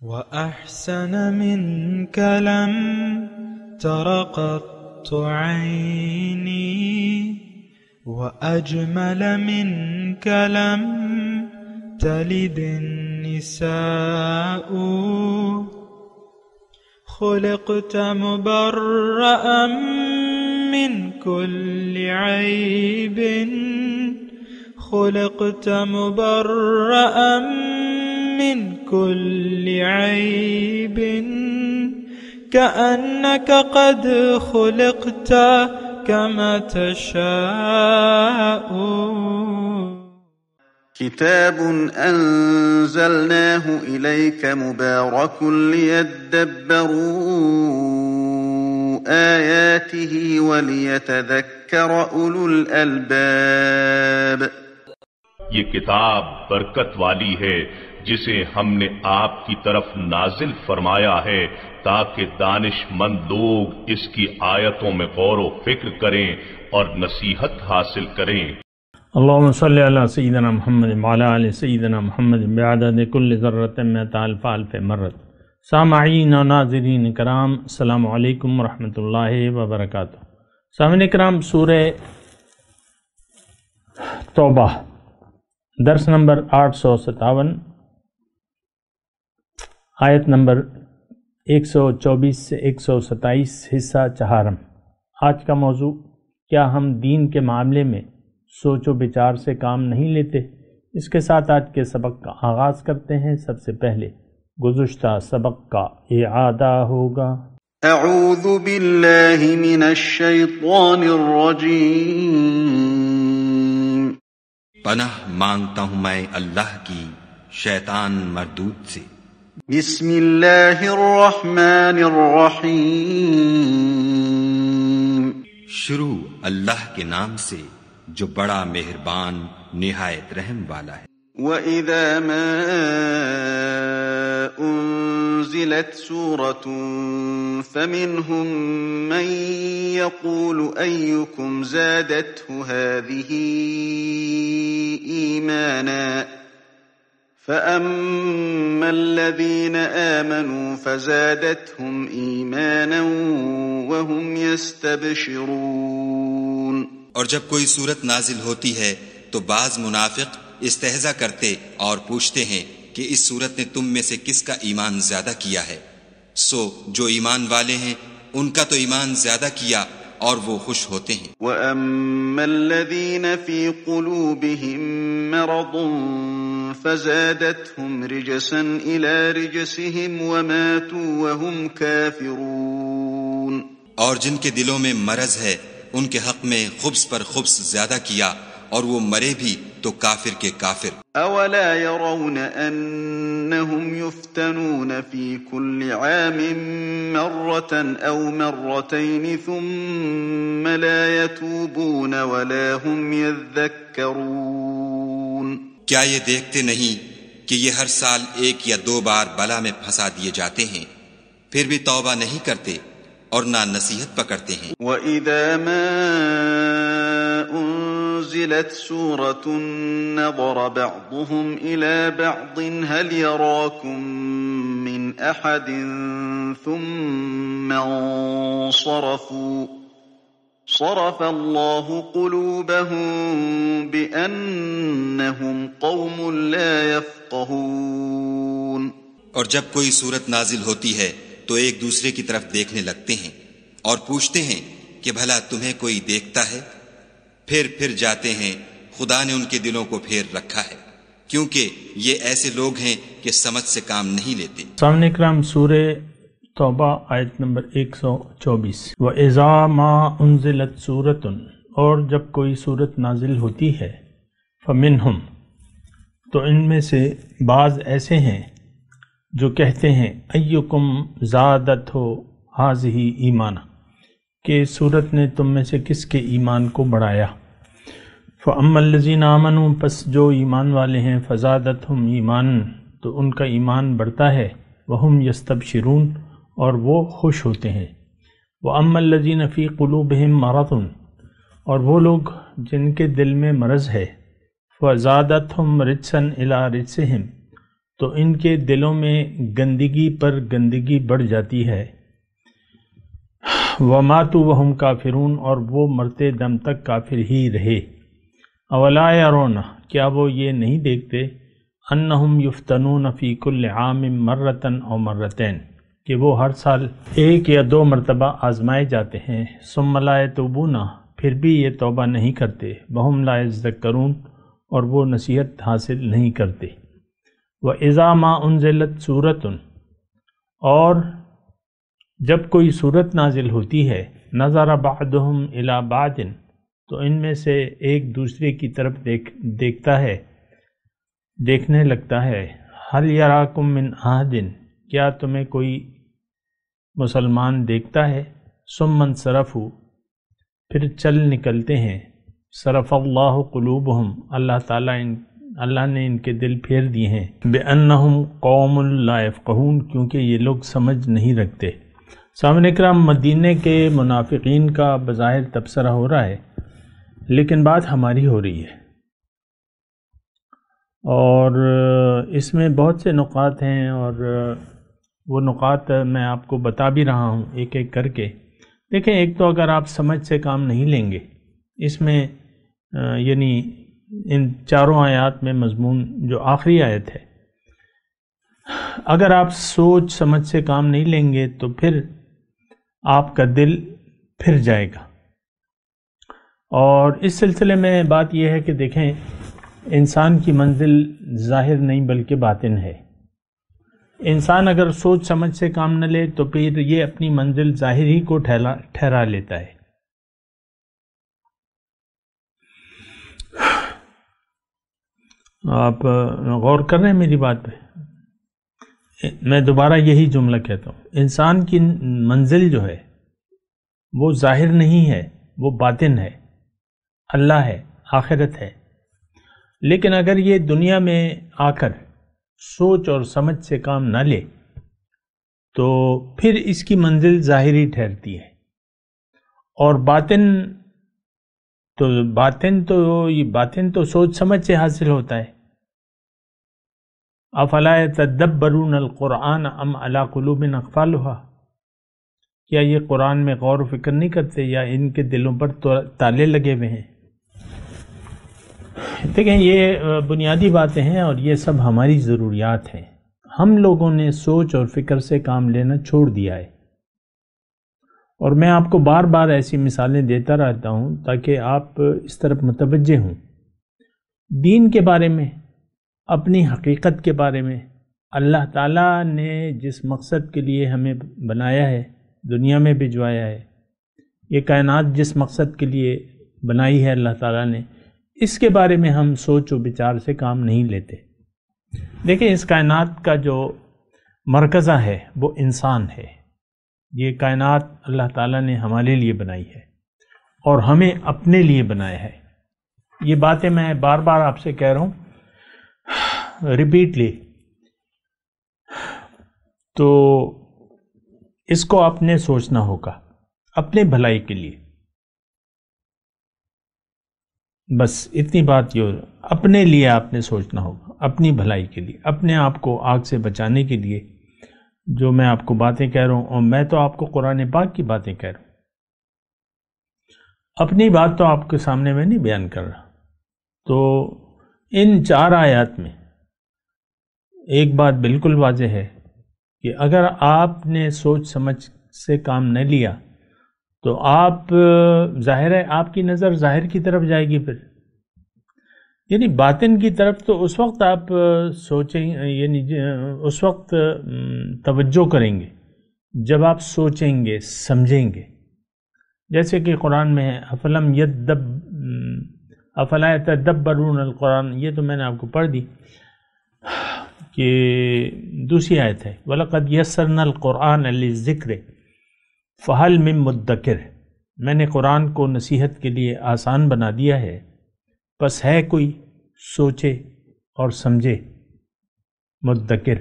وأحسن منك لم تر قط عيني وأجمل منك لم تلد النساء خلقت مبرأ من كل عيب خلقت مبرأ من كل عيب كأنك قد خلقت كما تشاء. كتاب أنزلناه إليك مبارك ليدبروا آياته وليتذكر أولو الألباب. یہ کتاب برکت والی ہے جسے ہم نے آپ کی طرف نازل فرمایا ہے تاکہ دانش مند لوگ اس کی آیتوں میں غور و فکر کریں اور نصیحت حاصل کریں. اللہم صلی علی سیدنا محمد وعلی آل سیدنا محمد بعدد کل ذرۃ مئۃ الف الف مرۃ. سامعین و ناظرین کرام، السلام علیکم ورحمۃ اللہ وبرکاتہ. سامعین کرام، سورہ توبہ درس نمبر 857، آیت نمبر 124 سے 127، حصہ چہارم. آج کا موضوع: کیا ہم دین کے معاملے میں سوچ و بچار سے کام نہیں لیتے؟ اس کے ساتھ آج کے سبق کا آغاز کرتے ہیں. سب سے پہلے گزشتہ سبق کا اعادہ ہوگا. اعوذ باللہ من الشیطان الرجیم. پناہ مانگتا ہوں میں اللہ کی شیطان مردود سے. بسم اللہ الرحمن الرحیم. شروع اللہ کے نام سے جو بڑا مہربان نہایت رحم والا ہے. وَإِذَا مَا أُنزِلَتْ سُورَةٌ فَمِنْهُمْ مَنْ يَقُولُ أَيُّكُمْ زَادَتْهُ هَذِهِ إِيمَانًا فَأَمَّا الَّذِينَ آمَنُوا فَزَادَتْهُمْ إِيمَانًا وَهُمْ يَسْتَبْشِرُونَ. اور جب کوئی صورت نازل ہوتی ہے تو بعض منافق استہزا کرتے اور پوچھتے ہیں کہ اس صورت نے تم میں سے کس کا ایمان زیادہ کیا ہے؟ سو جو ایمان والے ہیں ان کا تو ایمان زیادہ کیا اور وہ خوش ہوتے ہیں. وَأَمَّا الَّذِينَ فِي قُلُوبِهِم مَّرَضٌ فَزَادَتْهُمْ رِجْسًا إِلَى رِجْسِهِمْ وَمَاتُوا وَهُمْ كَافِرُونَ. اور جن کے دلوں میں مرض ہے ان کے حق میں خبث پر خبث زیادہ کیا اور وہ مرے بھی تو کافر کے کافر. اولا يرون انهم يفتنون في كل عام مرة او مرتين ثم لا يتوبون ولا هم يذكرون. کیا یہ دیکھتے نہیں کہ یہ ہر سال ایک یا دو بار بلا میں پھنسا دیے جاتے ہیں، پھر بھی توبہ نہیں کرتے اور نہ نصیحت پکڑتے ہیں. وَإِذَا مَا أُنزِلَتْ سُورَةٌ نَظَرَ بَعْضُهُمْ إِلَى بَعْضٍ هَلْ يَرَاكُمْ مِنْ أَحَدٍ ثُمَّ انصَرَفُوا صَرَفَ اللَّهُ قُلُوبَهُم بِأَنَّهُمْ قَوْمٌ لَا يَفْقَهُونَ. اور جب کوئی صورت نازل ہوتی ہے تو ایک دوسرے کی طرف دیکھنے لگتے ہیں اور پوچھتے ہیں کہ بھلا تمہیں کوئی دیکھتا ہے؟ پھر جاتے ہیں، خدا نے ان کے دلوں کو پھیر رکھا ہے، کیونکہ یہ ایسے لوگ ہیں کہ سمجھ سے کام نہیں لیتے. سامنے کرام، سورہ توبہ آیت نمبر 124. وَإِذَا مَا أُنزِلَتْ سُورَةٌ، اور جب کوئی صورت نازل ہوتی ہے، فَمِنْهُمْ، تو ان میں سے بعض ایسے ہیں جو کہتے ہیں ایکم زادت ہو حاضی ایمانہ، کہ صورت نے تم میں سے کس کے ایمان کو بڑھایا. فَأَمَّا الَّذِينَ آمَنُوا، پس جو ایمان والے ہیں، فَزَادَتْهُمْ ایمانًا، تو ان کا ایمان بڑھتا ہے، وَهُمْ يَسْتَبْشِرُونَ، اور وہ خوش ہوتے ہیں. وَأَمَّا الَّذِينَ فِي قُلُوبِهِمْ مَرَضٌ، اور وہ لوگ جن کے دل میں مرض ہے، فَزَادَتْهُمْ رِجْسًا إِلَىٰ رِجْسِهِمْ، تو ان کے دلوں میں گندگی پر گندگی بڑھ جاتی ہے، وَمَاتُوا وَهُمْ كَافِرُونَ، اور وہ مرتے دم تک کافر ہی رہے۔ اولا يرون، کیا وہ یہ نہیں دیکھتے، انہم یفتنون فی کل عام مرتن او مرتین، کہ وہ ہر سال ایک یا دو مرتبہ آزمائے جاتے ہیں، ثم لا یتوبون، پھر بھی یہ توبہ نہیں کرتے، وہم لا یذکرون، اور وہ نصیحت حاصل نہیں کرتے۔ وَإِذَا مَا أُنزِلَتْ سُورَةٌ، اور جب کوئی صورت نازل ہوتی ہے، نظر بعضهم الی بعض، تو ان میں سے ایک دوسرے کی طرف دیکھتا ہے، دیکھنے لگتا ہے، هل یراکم من احد، کیا تمہیں کوئی مسلمان دیکھتا ہے، ثم انصرفوا، پھر چل نکلتے ہیں، صرف اللہ قلوبہم، اللہ نے ان کے دل پھیر دیے ہیں، بأنہم قوم لا یفقہون، کیونکہ یہ لوگ سمجھ نہیں رکھتے۔ سامعین اکرام، مدینے کے منافقین کا بظاہر تبصرہ ہو رہا ہے، لیکن بات ہماری ہو رہی ہے، اور اس میں بہت سے نقاط ہیں، اور وہ نقاط میں آپ کو بتا بھی رہا ہوں ایک ایک کر کے۔ دیکھیں، ایک تو اگر آپ سمجھ سے کام نہیں لیں گے، اس میں یعنی ان چاروں آیات میں مضمون جو آخری آیت ہے، اگر آپ سوچ سمجھ سے کام نہیں لیں گے تو پھر آپ کا دل پھر جائے گا۔ اور اس سلسلے میں بات یہ ہے کہ دیکھیں، انسان کی منزل ظاہر نہیں بلکہ باطن ہے۔ انسان اگر سوچ سمجھ سے کام نہ لے تو پھر یہ اپنی منزل ظاہر ہی کو ٹھہرا لیتا ہے۔ آپ غور کر رہے ہیں میری بات پہ؟ میں دوبارہ یہی جملہ کہتا ہوں، انسان کی منزل جو ہے وہ ظاہر نہیں ہے، وہ باطن ہے، اللہ ہے، آخرت ہے۔ لیکن اگر یہ دنیا میں آ کر سوچ اور سمجھ سے کام نہ لے تو پھر اس کی منزل ظاہری ٹھہرتی ہے، اور باطن تو سوچ سمجھ سے حاصل ہوتا ہے۔ افلا یتدبرون القرآن ام علی قلوب اقفالها، کیا یہ قرآن میں غور و فکر نہیں کرتے یا ان کے دلوں پر تالے لگے ہوئے ہیں؟ دیکھیں، یہ بنیادی باتیں ہیں اور یہ سب ہماری ضروریات ہیں۔ ہم لوگوں نے سوچ اور فکر سے کام لینا چھوڑ دیا ہے، اور میں آپ کو بار بار ایسی مثالیں دیتا رہتا ہوں تاکہ آپ اس طرف متوجہ ہوں۔ دین کے بارے میں، اپنی حقیقت کے بارے میں، اللہ تعالیٰ نے جس مقصد کے لیے ہمیں بنایا ہے، دنیا میں بھجوایا ہے، یہ کائنات جس مقصد کے لیے بنائی ہے اللہ تعالیٰ نے، اس کے بارے میں ہم سوچ و بچار سے کام نہیں لیتے۔ دیکھیں، اس کائنات کا جو مرکزہ ہے وہ انسان ہے۔ یہ کائنات اللہ تعالیٰ نے ہمارے لیے بنائی ہے اور ہمیں اپنے لیے بنایا ہے۔ یہ باتیں میں بار بار آپ سے کہہ رہا ہوں ریپیٹلی، تو اس کو آپ نے سوچنا ہوگا اپنے بھلائی کے لیے۔ بس اتنی بات یہ اپنے لیے آپ نے سوچنا ہوگا، اپنی بھلائی کے لیے، اپنے آپ کو آگ سے بچانے کے لیے۔ جو میں آپ کو باتیں کہہ رہا ہوں، اور میں تو آپ کو قرآن پاک کی باتیں کہہ رہا ہوں، اپنی بات تو آپ کے سامنے میں نہیں بیان کر رہا۔ تو ان 4 آیات میں ایک بات بالکل واضح ہے کہ اگر آپ نے سوچ سمجھ سے کام نہ لیا تو آپ ظاہر ہے آپ کی نظر ظاہر کی طرف جائے گی، پھر یعنی باطن کی طرف تو اس وقت آپ سوچیں، یعنی اس وقت توجہ کریں گے جب آپ سوچیں گے، سمجھیں گے۔ جیسے کہ قرآن میں ہے افلا یتدبرون القرآن، یہ تو میں نے آپ کو پڑھ دی کہ دوسری آیت ہے وَلَقَدْ يَسَّرْنَا الْقُرْآنَ لِلذِّكْرِ فَهَلْ مِن مُدَّكِرٍ، میں نے قرآن کو نصیحت کے لیے آسان بنا دیا ہے، بس ہے کوئی سوچے اور سمجھے، مدکر۔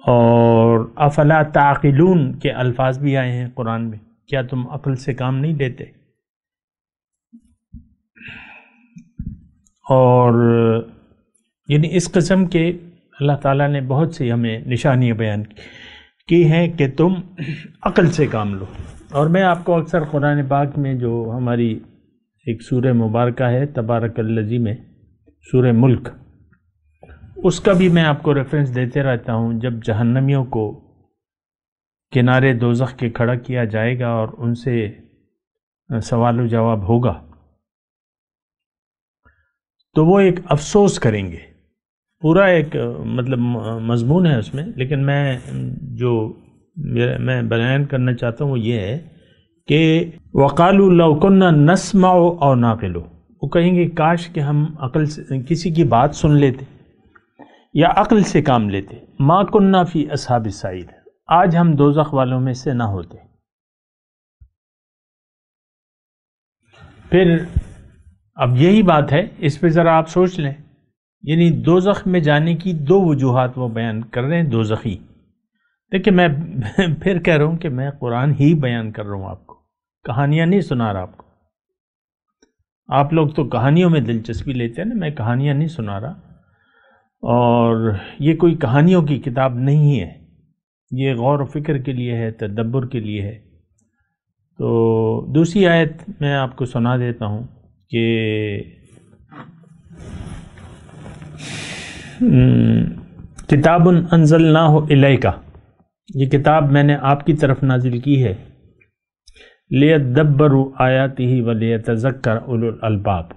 اور افلا تعقلون کے الفاظ بھی آئے ہیں قرآن میں، کیا تم عقل سے کام نہیں لیتے؟ اور یعنی اس قسم کے اللہ تعالیٰ نے بہت سی ہمیں نشانیاں بیان کی ہیں کہ تم عقل سے کام لو. اور میں آپ کو اکثر قرآن پاک میں جو ہماری ایک سورہ مبارکہ ہے تبارک الذی میں، سورہ ملک، اس کا بھی میں آپ کو ریفرنس دیتے رہتا ہوں. جب جہنمیوں کو کنارے دوزخ کے کھڑا کیا جائے گا اور ان سے سوال و جواب ہوگا تو وہ ایک افسوس کریں گے. پورا ایک مطلب مضمون ہے اس میں، لیکن میں بیان کرنا چاہتا ہوں وہ یہ ہے کہ وَقَالُوا لَوْ كُنَّا نَسْمَعُ أَوْ نَعْقِلُ، وہ کہیں گے کاش کہ ہم عقل سے کسی کی بات سن لیتے یا عقل سے کام لیتے. مَا كُنَّا فِي أَصْحَابِ السَّعِيرِ، آج ہم دوزخ والوں میں سے نہ ہوتے. پھر اب یہی بات ہے، اس پہ ذرا آپ سوچ لیں. یعنی دوزخ میں جانے کی دو وجوہات وہ بیان کر رہے ہیں دوزخی. دیکھیں میں پھر کہہ رہا ہوں کہ میں قرآن ہی بیان کر رہا ہوں، آپ کو کہانیاں نہیں سنا رہا. آپ کو، آپ لوگ تو کہانیوں میں دلچسپی لیتے ہیں نا، میں کہانیاں نہیں سنا رہا. اور یہ کوئی کہانیوں کی کتاب نہیں ہے، یہ غور و فکر کے لیے ہے، تدبر کے لیے ہے. تو دوسری آیت میں آپ کو سنا دیتا ہوں کہ کتاب انزلناہ الیک، یہ کتاب میں نے آپ کی طرف نازل کی ہے، لیدبروا آیاتہ ولیتذکر اولو الالباب،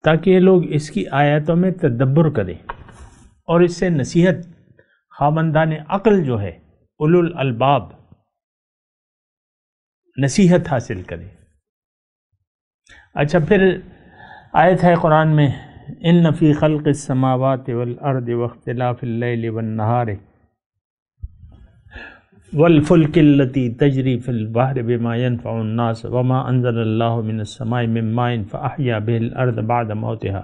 تاکہ یہ لوگ اس کی آیاتوں میں تدبر کریں اور اس سے نصیحت، خاوندان عقل جو ہے اولو الالباب، نصیحت حاصل کریں. اچھا پھر آیت ہے قرآن میں، ان فی خلق السماوات والارض واختلاف اللیل والنہار والفلک التی تجری فی البحر بما ينفع الناس وما انزل اللہ من السماء من ماء فاحیا به الارض بعد موتها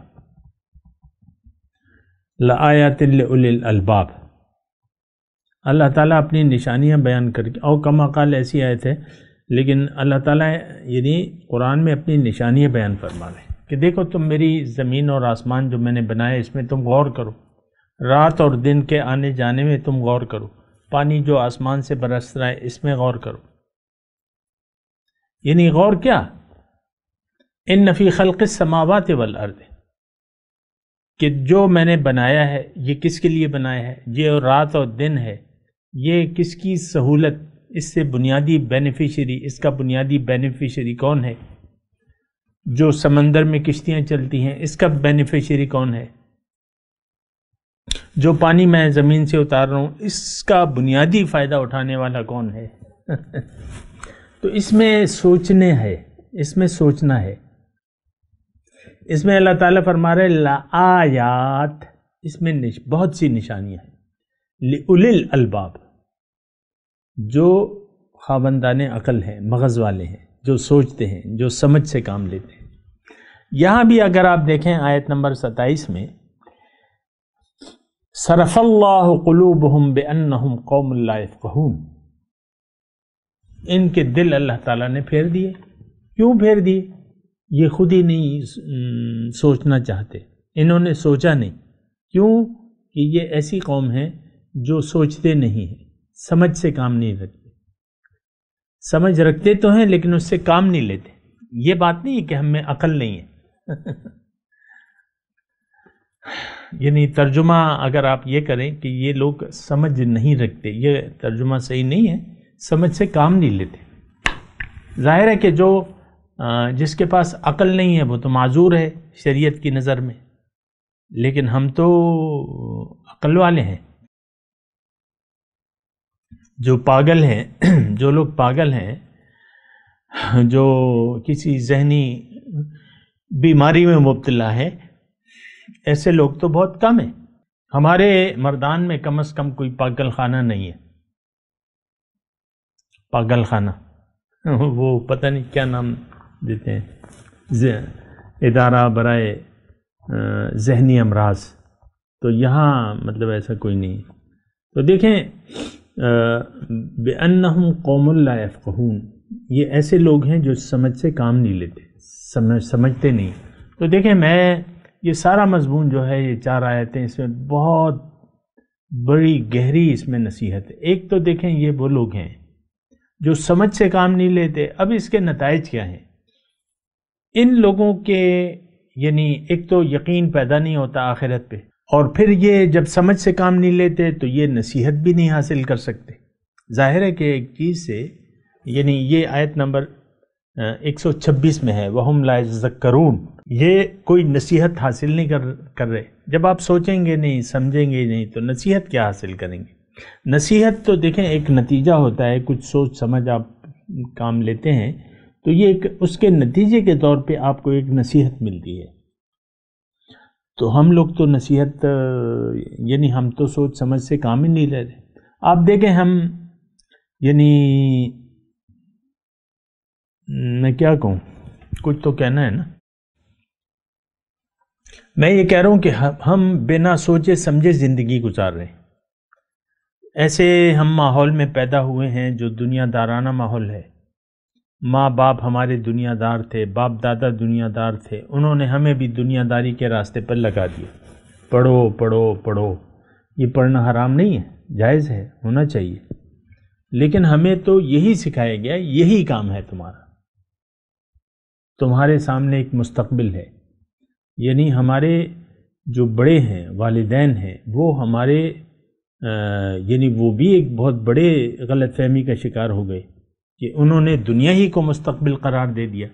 لآیات لأولی الالباب. اللہ تعالیٰ اپنی نشانیاں بیان کر کے، او کما قال ایسی آیت ہے، لیکن اللہ تعالیٰ یعنی قرآن میں اپنی نشانیاں بیان فرما رہے ہیں کہ دیکھو تم میری زمین اور آسمان جو میں نے بنائے اس میں تم غور کرو، رات اور دن کے آنے جانے میں تم غور کرو، پانی جو آسمان سے برس رہا ہے اس میں غور کرو. یعنی غور کیا؟ ان فی خلق السماوات والارض، کہ جو میں نے بنایا ہے یہ کس کے لیے بنایا ہے، یہ رات اور دن ہے، یہ کس کی سہولت، اس سے بنیادی بینیفیشری، اس کا بنیادی بینیفیشری کون ہے؟ جو سمندر میں کشتیاں چلتی ہیں اس کا بینیفیشری کون ہے؟ جو پانی میں زمین سے اتار رہا ہوں اس کا بنیادی فائدہ اٹھانے والا کون ہے؟ تو اس میں سوچنا ہے. اس میں اللہ تعالیٰ فرما رہے لآیات، اس میں بہت سی نشانیاں ہیں، لأولی الالباب، جو خاوندان عقل ہیں، مغز والے ہیں، جو سوچتے ہیں، جو سمجھ سے کام لیتے ہیں. یہاں بھی اگر آپ دیکھیں آیت نمبر 27 میں، صرف اللہ قلوبہم بانہم قوم لا یفقہون، ان کے دل اللہ تعالیٰ نے پھیر دیے. کیوں پھیر دیے؟ یہ خود ہی نہیں سوچنا چاہتے، انہوں نے سوچا نہیں. کیوں؟ کہ یہ ایسی قوم ہے جو سوچتے نہیں ہیں، سمجھ سے کام نہیں رکھتے. سمجھ رکھتے تو ہیں لیکن اس سے کام نہیں لیتے. یہ بات نہیں ہے کہ ہم میں عقل نہیں ہے. یعنی ترجمہ اگر آپ یہ کریں کہ یہ لوگ سمجھ نہیں رکھتے، یہ ترجمہ صحیح نہیں ہے. سمجھ سے کام نہیں لیتے. ظاہر ہے کہ جو جس کے پاس عقل نہیں ہے وہ تو معذور ہے شریعت کی نظر میں، لیکن ہم تو عقل والے ہیں. جو پاگل ہیں، جو لوگ پاگل ہیں، جو کسی ذہنی بیماری میں مبتلا ہے، ایسے لوگ تو بہت کم ہیں. ہمارے مردان میں کم از کم کوئی پاگل خانہ نہیں ہے. پاگل خانہ وہ پتہ نہیں کیا نام دیتے ہیں، ادارہ برائے ذہنی امراض. تو یہاں مطلب ایسا کوئی نہیں. تو دیکھیں بِأَنَّهُمْ قَوْمٌ لَا يَفْقَهُونَ، یہ ایسے لوگ ہیں جو سمجھ سے کام نہیں لیتے، سمجھتے نہیں. تو دیکھیں میں یہ سارا مضمون جو ہے، یہ 4 آیتیں، اس میں بہت بڑی گہری اس میں نصیحت ہے۔ ایک تو دیکھیں یہ وہ لوگ ہیں جو سمجھ سے کام نہیں لیتے، اب اس کے نتائج کیا ہیں؟ ان لوگوں کے یعنی ایک تو یقین پیدا نہیں ہوتا آخرت پہ، اور پھر یہ جب سمجھ سے کام نہیں لیتے تو یہ نصیحت بھی نہیں حاصل کر سکتے۔ ظاہر ہے کہ ایک چیز سے، یعنی یہ آیت نمبر 126 میں ہے وَهُمْ لَا يَذَّكَّرُونَ، یہ کوئی نصیحت حاصل نہیں کر رہے۔ جب آپ سوچیں گے نہیں، سمجھیں گے نہیں، تو نصیحت کیا حاصل کریں گے؟ نصیحت تو دیکھیں ایک نتیجہ ہوتا ہے، کچھ سوچ سمجھ آپ کام لیتے ہیں تو یہ ایک اس کے نتیجے کے طور پہ آپ کو ایک نصیحت ملتی ہے۔ تو ہم لوگ تو نصیحت یعنی ہم تو سوچ سمجھ سے کام ہی نہیں لے رہے۔ آپ دیکھیں ہم یعنی میں کیا کہوں، کچھ تو کہنا ہے نا۔ میں یہ کہہ رہا ہوں کہ ہم بنا سوچے سمجھے زندگی گزار رہے ہیں۔ ایسے ہم ماحول میں پیدا ہوئے ہیں جو دنیا دارانہ ماحول ہے۔ ماں باپ ہمارے دنیا دار تھے، باپ دادا دنیا دار تھے، انہوں نے ہمیں بھی دنیا داری کے راستے پر لگا دیا۔ پڑھو پڑھو پڑھو، یہ پڑھنا حرام نہیں ہے، جائز ہے، ہونا چاہیے، لیکن ہمیں تو یہی سکھایا گیا، یہی کام ہے تمہارا، تمہارے سامنے ایک مستقبل ہے۔ یعنی ہمارے جو بڑے ہیں، والدین ہیں، وہ ہمارے یعنی وہ بھی ایک بہت بڑے غلط فہمی کا شکار ہو گئے کہ انہوں نے دنیا ہی کو مستقبل قرار دے دیا،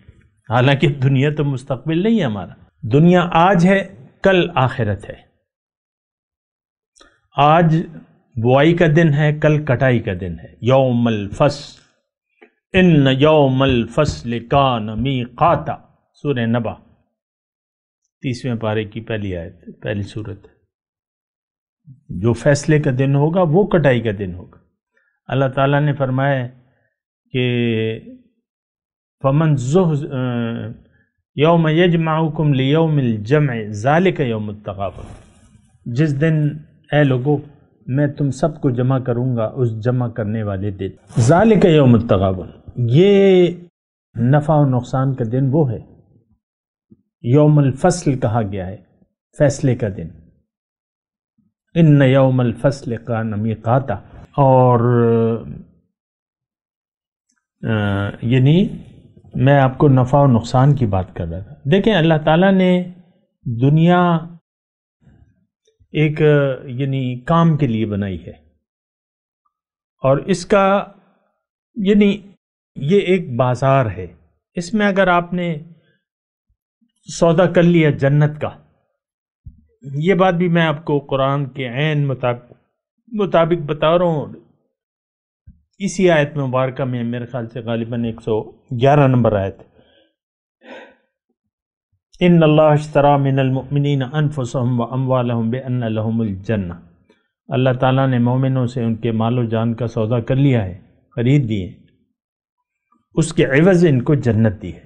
حالانکہ دنیا تو مستقبل نہیں ہے ہمارا۔ دنیا آج ہے، کل آخرت ہے۔ آج بوائی کا دن ہے، کل کٹائی کا دن ہے۔ یوم الفصل، ان یوم الفصل کان میقاتا، سورہ نبا 30ویں پارے کی پہلی آیت، پہلی سورت۔ جو فیصلے کا دن ہوگا وہ کٹائی کا دن ہوگا۔ اللہ تعالیٰ نے فرمایا کہ فمن یوم یجمعکم لیوم الجمع ذالک یوم التغابن، جس دن اے لوگو میں تم سب کو جمع کروں گا اس جمع کرنے والے دن، ذالک یوم التغابن، یہ نفع و نقصان کا دن وہ ہے۔ یوم الفصل کہا گیا ہے، فیصلے کا دن، ان یوم الفصل کان میقاتا۔ اور یعنی میں آپ کو نفع و نقصان کی بات کر رہا تھا۔ دیکھیں اللہ تعالیٰ نے دنیا ایک یعنی کام کے لیے بنائی ہے، اور اس کا یعنی یہ ایک بازار ہے۔ اس میں اگر آپ نے سودا کر لیا جنت کا، یہ بات بھی میں آپ کو قرآن کے عین مطابق بتا رہا ہوں۔ اسی آیت مبارکہ میں میرے خیال سے غالباً 111 نمبر آیت، ان اللہ اشترى من المؤمنین انفسهم واموالهم بان لهم الجنہ، اللہ تعالیٰ نے مومنوں سے ان کے مال و جان کا سودا کر لیا ہے، خرید دیے، اس کے عوض ان کو جنت دی ہے۔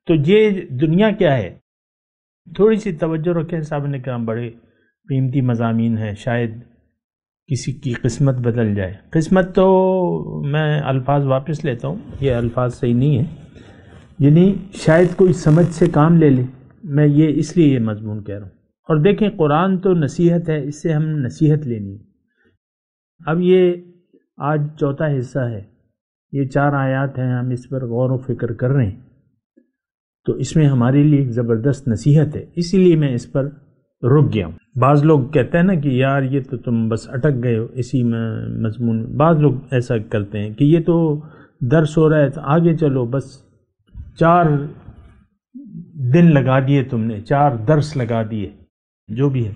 تو یہ دنیا کیا ہے؟ تھوڑی سی توجہ رکھیں، صاحب نے کہا بڑے قیمتی مضامین ہیں، شاید کسی کی قسمت بدل جائے۔ قسمت تو میں الفاظ واپس لیتا ہوں، یہ الفاظ صحیح نہیں ہیں، یعنی شاید کوئی سمجھ سے کام لے لے، میں یہ اس لیے یہ مضمون کہہ رہا ہوں۔ اور دیکھیں قرآن تو نصیحت ہے، اس سے ہم نصیحت لینی ہے۔ اب یہ آج چوتھا حصہ ہے، یہ 4 آیات ہیں، ہم اس پر غور و فکر کر رہے ہیں، تو اس میں ہمارے لیے ایک زبردست نصیحت ہے، اسی لیے میں اس پر رک گیا ہوں۔ بعض لوگ کہتے ہیں نا کہ یار یہ تو تم بس اٹک گئے ہو اسی مضمون میں، بعض لوگ ایسا کرتے ہیں کہ یہ تو درس ہو رہا ہے تو آگے چلو، بس 4 دن لگا دیے تم نے، 4 درس لگا دیے، جو بھی ہے،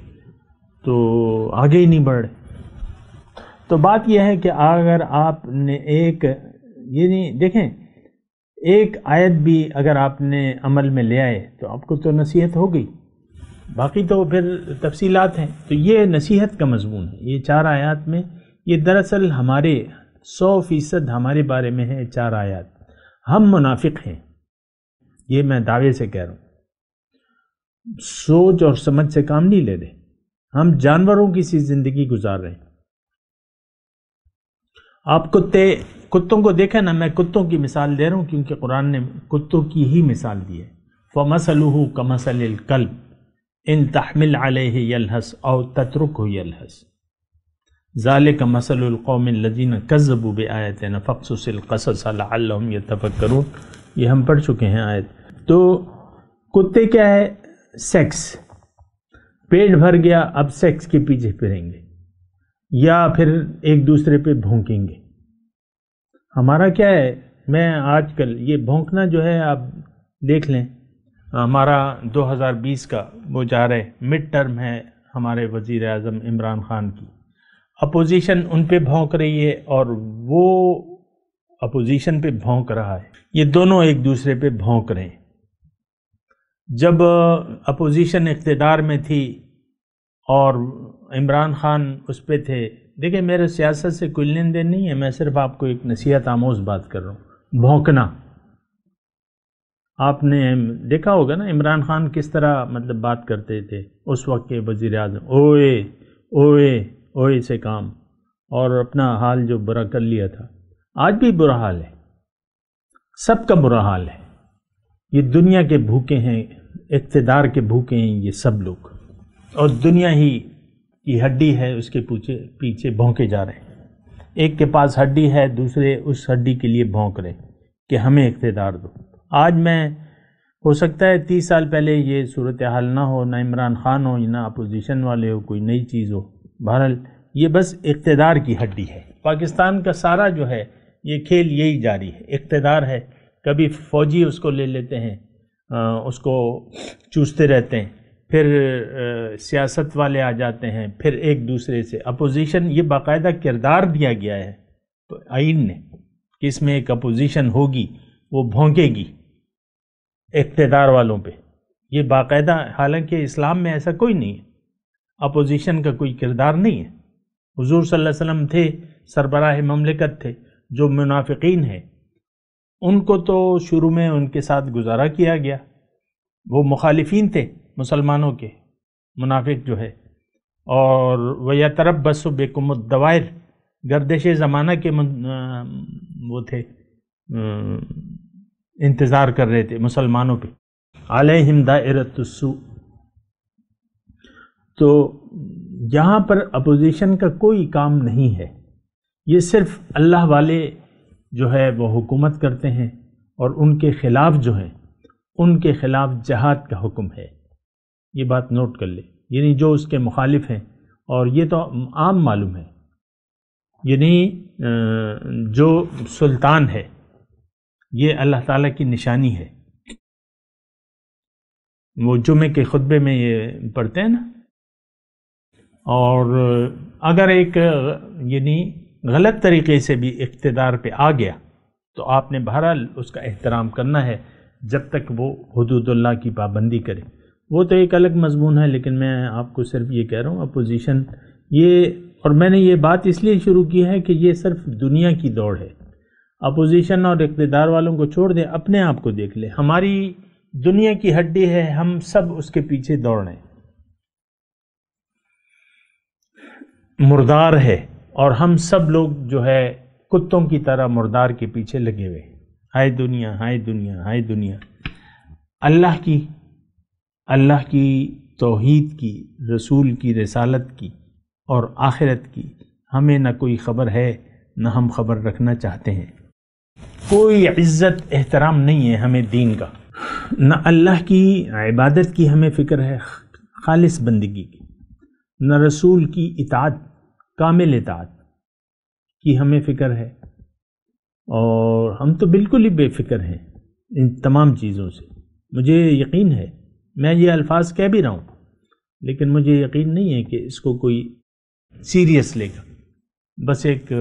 تو آگے ہی نہیں بڑھ رہے۔ تو بات یہ ہے کہ اگر آپ نے یعنی دیکھیں ایک آیت بھی اگر آپ نے عمل میں لے آئے تو آپ کو تو نصیحت ہو گئی، باقی تو پھر تفصیلات ہیں۔ تو یہ نصیحت کا مضمون ہے، یہ 4 آیات میں، یہ دراصل ہمارے 100% ہمارے بارے میں ہے 4 آیات۔ ہم منافق ہیں، یہ میں دعوے سے کہہ رہا ہوں، سوچ اور سمجھ سے کام نہیں لے رہے، ہم جانوروں کی سی زندگی گزار رہے ہیں۔ آپ کتوں کو دیکھیں نا، میں کتوں کی مثال دے رہا ہوں کیونکہ قرآن نے کتوں کی ہی مثال دی ہے۔ فَمَثَلُهُ كَمَثَلِ الْكَلْبِ ان تحمل علیہ یلہس او تترکہ یلہس ذالک مثل القوم الذین کذبوا بآیاتنا فاقصص القصص لعلہم یتفکرون. یہ ہم پڑھ چکے ہیں آیت. تو کتے کیا ہے؟ سیکس. پیٹ بھر گیا، اب سیکس کے پیچھے پھریں گے یا پھر ایک دوسرے پہ بھونکیں گے. ہمارا کیا ہے؟ میں آج کل یہ بھونکنا جو ہے آپ دیکھ لیں، ہمارا 2020 کا وہ جا رہے مڈ ٹرم ہے ہمارے وزیر اعظم عمران خان کی. اپوزیشن ان پہ بھونک رہی ہے اور وہ اپوزیشن پہ بھونک رہا ہے. یہ دونوں ایک دوسرے پہ بھونک رہے ہیں. جب اپوزیشن اقتدار میں تھی اور عمران خان اس پہ تھے، دیکھیں میرے سیاست سے کوئی لین دین نہیں ہے، میں صرف آپ کو ایک نصیحت آموز بات کر رہا ہوں. بھونکنا، آپ نے دیکھا ہوگا نا عمران خان کس طرح مطلب بات کرتے تھے اس وقت کے وزیر اعظم، اوئے اوئے اوئے سے کام، اور اپنا حال جو برا کر لیا تھا. آج بھی برا حال ہے، سب کا برا حال ہے. یہ دنیا کے بھوکے ہیں، اقتدار کے بھوکے ہیں یہ سب لوگ، اور دنیا ہی کی ہڈی ہے اس کے پیچھے بھونکے جا رہے ہیں. ایک کے پاس ہڈی ہے، دوسرے اس ہڈی کے لیے بھونک رہے کہ ہمیں اقتدار دو. آج میں ہو سکتا ہے 30 سال پہلے یہ صورتحال نہ ہو، نہ عمران خان ہو نہ اپوزیشن والے ہو، کوئی نئی چیز ہو. بہرحال یہ بس اقتدار کی ہڈی ہے. پاکستان کا سارا جو ہے یہ کھیل یہی جاری ہے، اقتدار ہے. کبھی فوجی اس کو لے لیتے ہیں، اس کو چوستے رہتے ہیں، پھر سیاست والے آ جاتے ہیں، پھر ایک دوسرے سے اپوزیشن. یہ باقاعدہ کردار دیا گیا ہے تو آئین نے کہ اس میں ایک اپوزیشن ہوگی، وہ بھونکے گی اقتدار والوں پہ. یہ باقاعدہ، حالانکہ اسلام میں ایسا کوئی نہیں ہے، اپوزیشن کا کوئی کردار نہیں ہے. حضور صلی اللہ علیہ وسلم تھے، سربراہ مملکت تھے. جو منافقین ہیں ان کو تو شروع میں ان کے ساتھ گزارا کیا گیا، وہ مخالفین تھے مسلمانوں کے، منافق جو ہے. اور وَيَتَرَبَّصُ بِكُمُ الدَّوَائِرَ، گردش زمانہ کے وہ تھے، انتظار کر رہے تھے مسلمانوں پہ. علیہم دائرۃ السوء. تو یہاں پر اپوزیشن کا کوئی کام نہیں ہے. یہ صرف اللہ والے جو ہے وہ حکومت کرتے ہیں، اور ان کے خلاف جو ہیں ان کے خلاف جہاد کا حکم ہے. یہ بات نوٹ کر لے، یعنی جو اس کے مخالف ہیں، اور یہ تو عام معلوم ہے، یعنی جو سلطان ہے یہ اللہ تعالیٰ کی نشانی ہے. وہ جمعے کے خطبے میں یہ پڑھتے ہیں نا. اور اگر ایک یعنی غلط طریقے سے بھی اقتدار پہ آ گیا تو آپ نے بہرحال اس کا احترام کرنا ہے جب تک وہ حدود اللہ کی پابندی کرے. وہ تو ایک الگ مضمون ہے، لیکن میں آپ کو صرف یہ کہہ رہا ہوں اپوزیشن یہ، اور میں نے یہ بات اس لیے شروع کی ہے کہ یہ صرف دنیا کی دوڑ ہے. اپوزیشن اور اقتدار والوں کو چھوڑ دیں، اپنے آپ کو دیکھ لیں. ہماری دنیا کی ہڈی ہے، ہم سب اس کے پیچھے دوڑ رہے ہیں. مردار ہے، اور ہم سب لوگ جو ہے کتوں کی طرح مردار کے پیچھے لگے ہوئے. ہائے دنیا، ہائے دنیا، ہائے دنیا. اللہ کی توحید کی، رسول کی رسالت کی اور آخرت کی ہمیں نہ کوئی خبر ہے، نہ ہم خبر رکھنا چاہتے ہیں. کوئی عزت احترام نہیں ہے ہمیں دین کا. نہ اللہ کی عبادت کی ہمیں فکر ہے خالص بندگی کی، نہ رسول کی اطاعت، کامل اطاعت کی ہمیں فکر ہے. اور ہم تو بالکل ہی بے فکر ہیں ان تمام چیزوں سے. مجھے یقین ہے، میں یہ الفاظ کہہ بھی رہا ہوں، لیکن مجھے یقین نہیں ہے کہ اس کو کوئی سیریس لے گا. بس ایک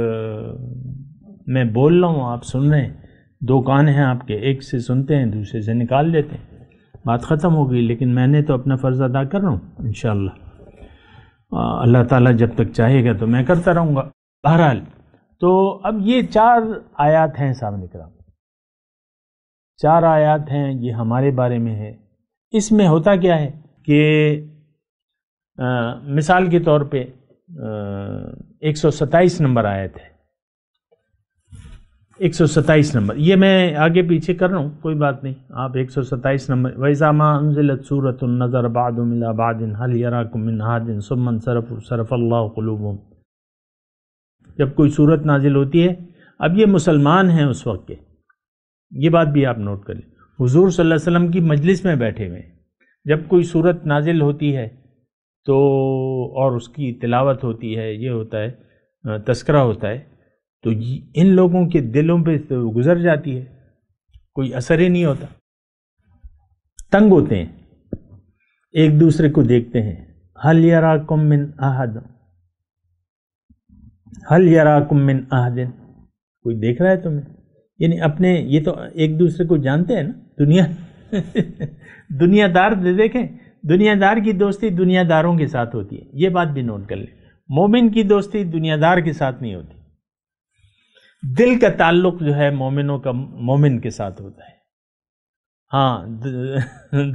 میں بول رہا ہوں، آپ سن رہے ہیں، دو کان ہیں آپ کے، ایک سے سنتے ہیں دوسرے سے نکال لیتے ہیں، بات ختم ہو گئی. لیکن میں نے تو اپنا فرض ادا کر رہا ہوں انشاءاللہ. اللہ تعالیٰ جب تک چاہے گا تو میں کرتا رہوں گا. بہرحال تو اب یہ 4 آیات ہیں سامنے کرام، 4 آیات ہیں، یہ ہمارے بارے میں ہے. اس میں ہوتا کیا ہے کہ مثال کے طور پہ 127 نمبر آیت ہے. 127 نمبر، یہ میں آگے پیچھے کر رہا ہوں، کوئی بات نہیں، آپ 127 نمبر وَإِذَا مَا أُنزِلَتْ سُورَةٌ نَظَرَ بَعْضُهُمْ إِلَىٰ بَعْضٍ هَلْ يَرَاكُم مِّنْ أَحَدٍ ثُمَّ انصَرَفُوا صَرَفَ اللَّهُ قُلُوبَهُمْ۔ جب کوئی صورت نازل ہوتی ہے، اب یہ مسلمان ہیں اس وقت کے، یہ بات بھی آپ نوٹ کر لیں، حضور صلی اللہ علیہ وسلم کی مجلس میں بیٹھے ہوئے، جب کوئی صورت نازل ہوتی ہے تو اور اس کی تلاوت ہوتی ہے، یہ ہوتا ہے تذکرہ ہوتا ہے، تو ان لوگوں کے دلوں پہ تو گزر جاتی ہے، کوئی اثر ہی نہیں ہوتا، تنگ ہوتے ہیں، ایک دوسرے کو دیکھتے ہیں، هل يراكم من احد، هل يراكم من احد، کوئی دیکھ رہا ہے تمہیں، یعنی اپنے، یہ تو ایک دوسرے کو جانتے ہیں نا، دنیا دار دیکھیں، دنیا دار کی دوستی دنیا داروں کے ساتھ ہوتی ہے، یہ بات بھی نوٹ کر لیں، مومن کی دوستی دنیا دار کے ساتھ نہیں ہوتی، دل کا تعلق جو ہے مومنوں کا مومن کے ساتھ ہوتا ہے، ہاں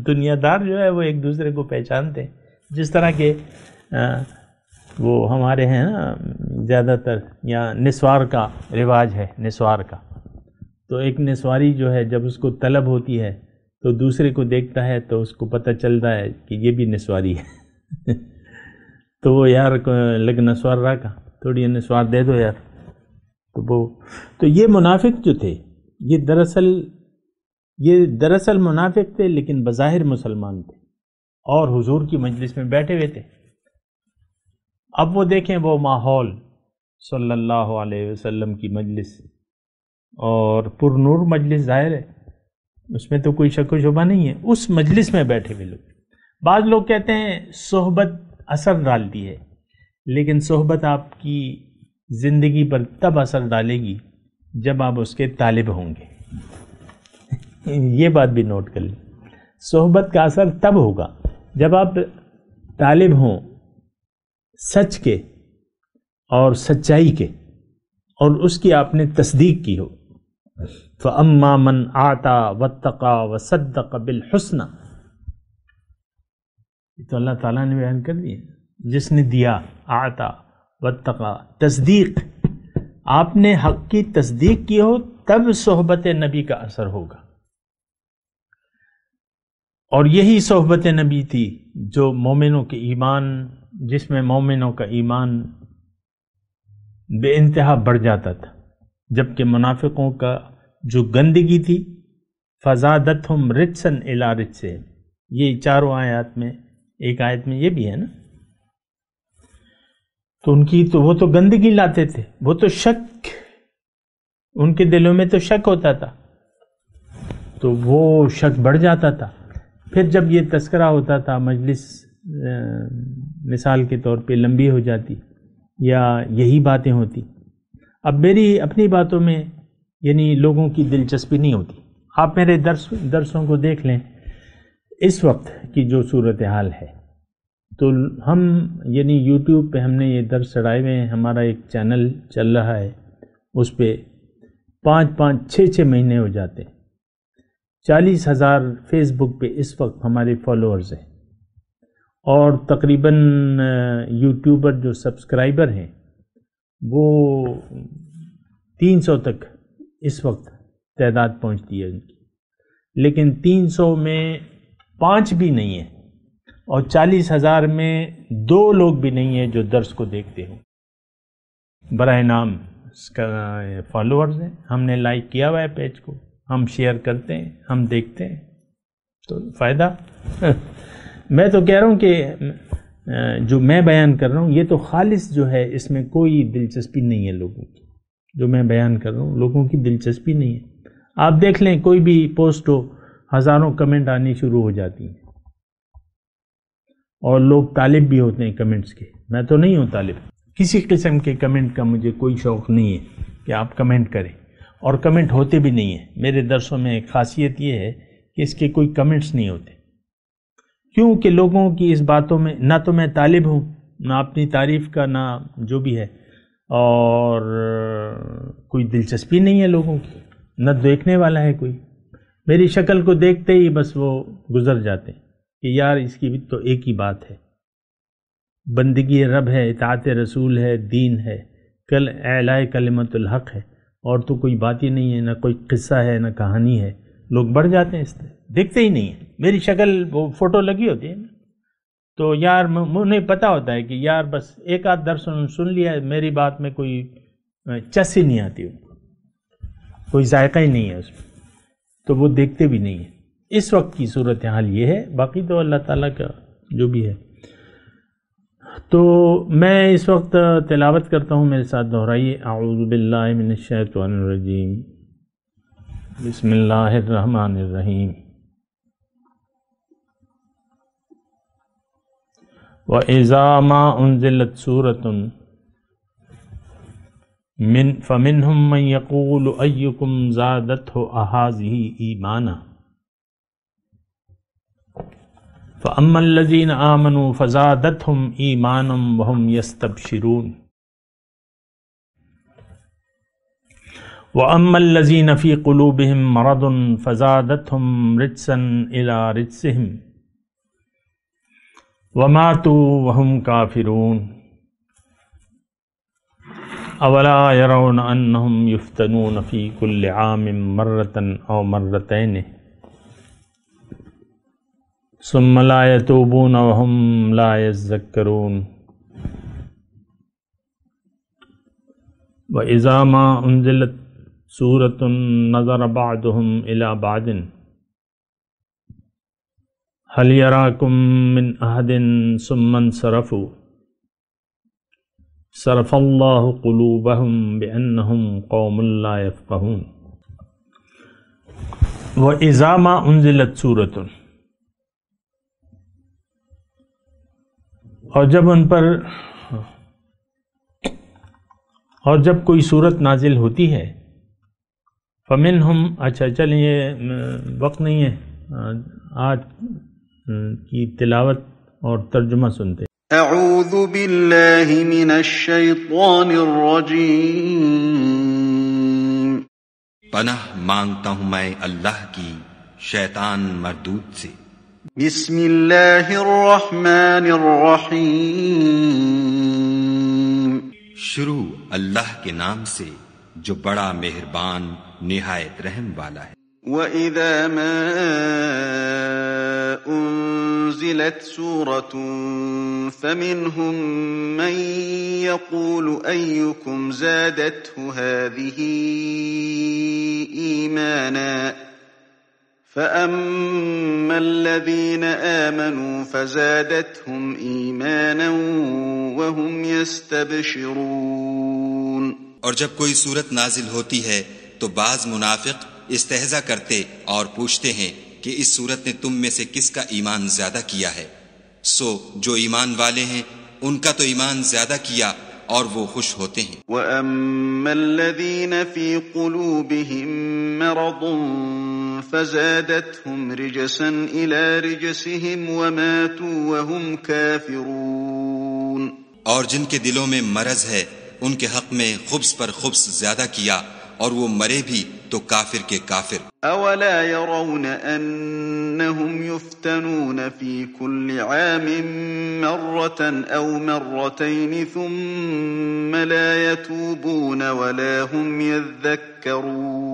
دنیا دار جو ہے وہ ایک دوسرے کو پہچانتے ہیں، جس طرح کہ وہ ہمارے ہیں نا زیادہ تر، یا نسوار کا رواج ہے، نسوار کا، تو ایک نسواری جو ہے جب اس کو طلب ہوتی ہے تو دوسرے کو دیکھتا ہے تو اس کو پتہ چلتا ہے کہ یہ بھی نسواری ہے تو وہ یار لگ نسوار رہا کا تھوڑی نسوار دے دو یار، تو یہ منافق جو تھے، یہ دراصل منافق تھے، لیکن بظاہر مسلمان تھے اور حضور کی مجلس میں بیٹھے ہوئے تھے۔ اب وہ دیکھیں وہ ماحول، صلی اللہ علیہ وسلم کی مجلس، اور پر نور مجلس ظاہر ہے، اس میں تو کوئی شک و شبہ نہیں ہے، اس مجلس میں بیٹھے ہوئے لوگ۔ بعض لوگ کہتے ہیں صحبت اثر ڈالتی ہے، لیکن صحبت آپ کی زندگی پر تب اثر ڈالے گی جب آپ اس کے طالب ہوں گے، یہ بات بھی نوٹ کر لیں، صحبت کا اثر تب ہوگا جب آپ طالب ہوں سچ کے اور سچائی کے، اور اس کی آپ نے تصدیق کی ہو۔ فَأَمَّا مَنْ آتَى وَاتَّقَى وَصَدَّقَ بِالْحُسْنَى، یہ تو اللہ تعالیٰ نے بیان کر دیا، جس نے دیا، آتا واتقى، تصدیق، آپ نے حق کی تصدیق کی ہو تب صحبت نبی کا اثر ہوگا، اور یہی صحبت نبی تھی جو مومنوں کے ایمان، جس میں مومنوں کا ایمان بے انتہا بڑھ جاتا تھا، جبکہ منافقوں کا جو گندگی تھی، فزادتہم رجسا الی رجسہم، یہ چاروں آیات میں، ایک آیت میں یہ بھی ہے نا، تو ان کی تو وہ تو گندگی لاتے تھے، وہ تو شک، ان کے دلوں میں تو شک ہوتا تھا، تو وہ شک بڑھ جاتا تھا۔ پھر جب یہ تذکرہ ہوتا تھا، مجلس مثال کے طور پہ لمبی ہو جاتی، یا یہی باتیں ہوتی، اب میری اپنی باتوں میں یعنی لوگوں کی دلچسپی نہیں ہوتی۔ آپ میرے درسوں کو دیکھ لیں، اس وقت کی جو صورتحال ہے، تو ہم یعنی یوٹیوب پہ ہم نے یہ درس چڑھائے ہوئے ہیں، ہمارا ایک چینل چل رہا ہے، اس پہ 5-6 مہینے ہو جاتے ہیں، 40,000 فیس بک پہ اس وقت ہمارے فالوورز ہیں، اور تقریباً یوٹیوبر جو سبسکرائبر ہیں وہ 300 تک اس وقت تعداد پہنچتی ہے ان کی، لیکن 300 میں 5 بھی نہیں ہیں، اور 40,000 میں 2 لوگ بھی نہیں ہیں جو درس کو دیکھتے ہوں۔ براہ نام اس کا فالوورز ہیں، ہم نے لائک کیا ہوا ہے پیج کو، ہم شیئر کرتے ہیں، ہم دیکھتے ہیں، تو فائدہ میں تو کہہ رہا ہوں کہ جو میں بیان کر رہا ہوں یہ تو خالص جو ہے، اس میں کوئی دلچسپی نہیں ہے لوگوں کی، جو میں بیان کر رہا ہوں لوگوں کی دلچسپی نہیں ہے۔ آپ دیکھ لیں کوئی بھی پوسٹ ہو، ہزاروں کمنٹ آنی شروع ہو جاتی ہیں، اور لوگ طالب بھی ہوتے ہیں کمنٹس کے، میں تو نہیں ہوں طالب، کسی قسم کے کمنٹ کا مجھے کوئی شوق نہیں ہے کہ آپ کمنٹ کریں، اور کمنٹ ہوتے بھی نہیں ہیں۔ میرے درسوں میں ایک خاصیت یہ ہے کہ اس کے کوئی کمنٹس نہیں ہوتے، کیونکہ لوگوں کی اس باتوں میں نہ تو میں طالب ہوں، نہ اپنی تعریف کا، نہ جو بھی ہے، اور کوئی دلچسپی نہیں ہے لوگوں کی، نہ دیکھنے والا ہے کوئی، میری شکل کو دیکھتے ہی بس وہ گزر جاتے ہیں کہ یار اس کی بھی تو ایک ہی بات ہے، بندگی رب ہے، اطاعت رسول ہے، دین ہے، اعلاء کلمت الحق ہے، اور تو کوئی بات ہی نہیں ہے، نہ کوئی قصہ ہے نہ کہانی ہے، لوگ بڑھ جاتے ہیں اس سے، دیکھتے ہی نہیں ہیں. میری شکل وہ فوٹو لگی ہوتی ہے نا، تو یار انہیں پتہ ہوتا ہے کہ یار بس ایک آدھ درس انہوں نے سن لیا ہے، میری بات میں کوئی چس ہی نہیں آتی، ان کو کوئی ذائقہ ہی نہیں ہے اس میں، تو وہ دیکھتے بھی نہیں ہیں. اس وقت کی صورتحال یہ ہے، باقی تو اللہ تعالیٰ کا جو بھی ہے. تو میں اس وقت تلاوت کرتا ہوں، میرے ساتھ دہرائیے. اعوذ باللہ من الشیطان الرجیم، بسم اللہ الرحمن الرحیم. وَإِذَا مَا أُنزِلَتْ سُورَةٌ فَمِنْهُمْ مَنْ يَقُولُ أَيُّكُمْ زَادَتْهُ أَهَٰذِهِ إِيمَانًا فَأَمَّا الَّذِينَ آمَنُوا فَزَادَتْهُمْ إِيمَانًا وَهُمْ يَسْتَبْشِرُونَ وَأَمَّا الَّذِينَ فِي قُلُوبِهِمْ مَرَضٌ فَزَادَتْهُمْ رِجْسًا إِلَىٰ رِجْسِهِمْ وَمَاتُوا وَهُمْ كَافِرُونَ أَوَلَا يَرَوْنَ أَنَّهُمْ يُفْتَنُونَ فِي كُلِّ عَامٍ مَرَّةً أَوْ مَرَّتَيْنِ ثم لا يتوبون وهم لا يذكرون وإذا ما أنزلت سورة نظر بعضهم إلى بعض هل يراكم من أحد ثم انصرفوا صرف الله قلوبهم بأنهم قوم لا يفقهون. وإذا ما أنزلت سورة، اور جب کوئی صورت نازل ہوتی ہے، فمنہم، اچھا چلیں یہ وقت نہیں ہے، آج کی تلاوت اور ترجمہ سنتے. اعوذ باللہ من الشیطان الرجیم. پناہ مانگتا ہوں میں اللہ کی شیطان مردود سے. بسم اللہ الرحمن الرحیم. شروع اللہ کے نام سے جو بڑا مہربان نہایت رحم والا ہے. وَإِذَا مَا أُنزِلَتْ سُورَةٌ فَمِنْهُمْ مَنْ يَقُولُ أَيُّكُمْ زَادَتْهُ هَٰذِهِ إِيمَانًا فَأَمَّا الَّذِينَ آمَنُوا فَزَادَتْهُمْ إِيمَانًا وَهُمْ يَسْتَبْشِرُونَ. اور جب کوئی صورت نازل ہوتی ہے تو بعض منافق استہزا کرتے اور پوچھتے ہیں کہ اس صورت نے تم میں سے کس کا ایمان زیادہ کیا ہے، سو جو ایمان والے ہیں ان کا تو ایمان زیادہ کیا اور وہ خوش ہوتے ہیں. وَأَمَّا الَّذِينَ فِي قُلُوبِهِم مَّرَضٌ فَزَادَتْهُمْ رِجْسًا إِلَىٰ رِجْسِهِمْ وَمَاتُوا وَهُمْ كَافِرُونَ. اور جن کے دلوں میں مرض ہے ان کے حق میں خبث پر خبث زیادہ کیا اور وہ مرے بھی تو کافر کے کافر. أَوَلَا يَرَوْنَ أَنَّهُمْ يُفْتَنُونَ فِي كُلِّ عَامٍ مَّرَّةً أَوْ مَرَّتَيْنِ ثُمَّ لَا يَتُوبُونَ وَلَا هُمْ يَذَّكَّرُونَ.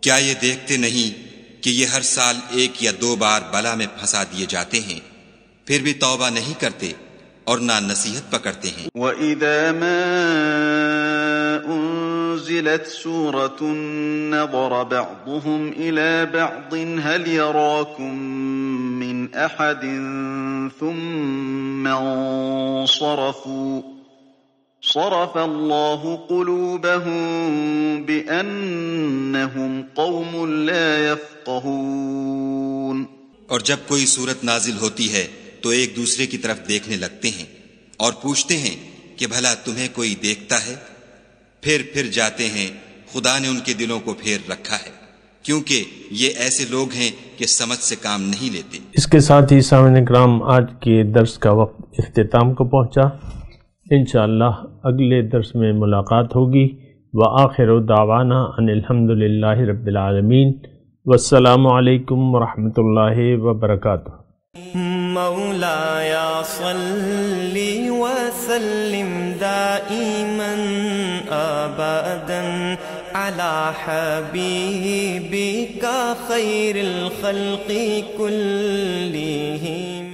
کیا یہ دیکھتے نہیں کہ یہ ہر سال ایک یا دو بار بلا میں پھنسا دیے جاتے ہیں، پھر بھی توبہ نہیں کرتے اور نہ نصیحت پکڑتے ہیں. وَإِذَا مَا أُنزِلَتْ سُورَةٌ نَظَرَ بَعْضُهُمْ إِلَى بَعْضٍ هَلْ يَرَاكُمْ مِنْ أَحَدٍ ثُمَّ انصَرَفُوا صَرَفَ اللَّهُ قُلُوبَهُم بِأَنَّهُمْ قَوْمٌ لَا يَفْقَهُونَ. اور جب کوئی صورت نازل ہوتی ہے تو ایک دوسرے کی طرف دیکھنے لگتے ہیں اور پوچھتے ہیں کہ بھلا تمہیں کوئی دیکھتا ہے، پھر جاتے ہیں خدا نے ان کے دلوں کو پھیر رکھا ہے، کیونکہ یہ ایسے لوگ ہیں کہ سمجھ سے کام نہیں لیتے. اس کے ساتھ ہی سامعین کرام آج کے درس کا وقت اختتام کو پہنچا. انشاءاللہ اگلے درس میں ملاقات ہوگی. وآخر دعوانا ان الحمدللہ رب العالمین. والسلام علیکم ورحمۃ اللہ وبرکاتہ. مولایا صلی وسلم دائما ابدا أبدا على حبيبك خير الخلق كلهم.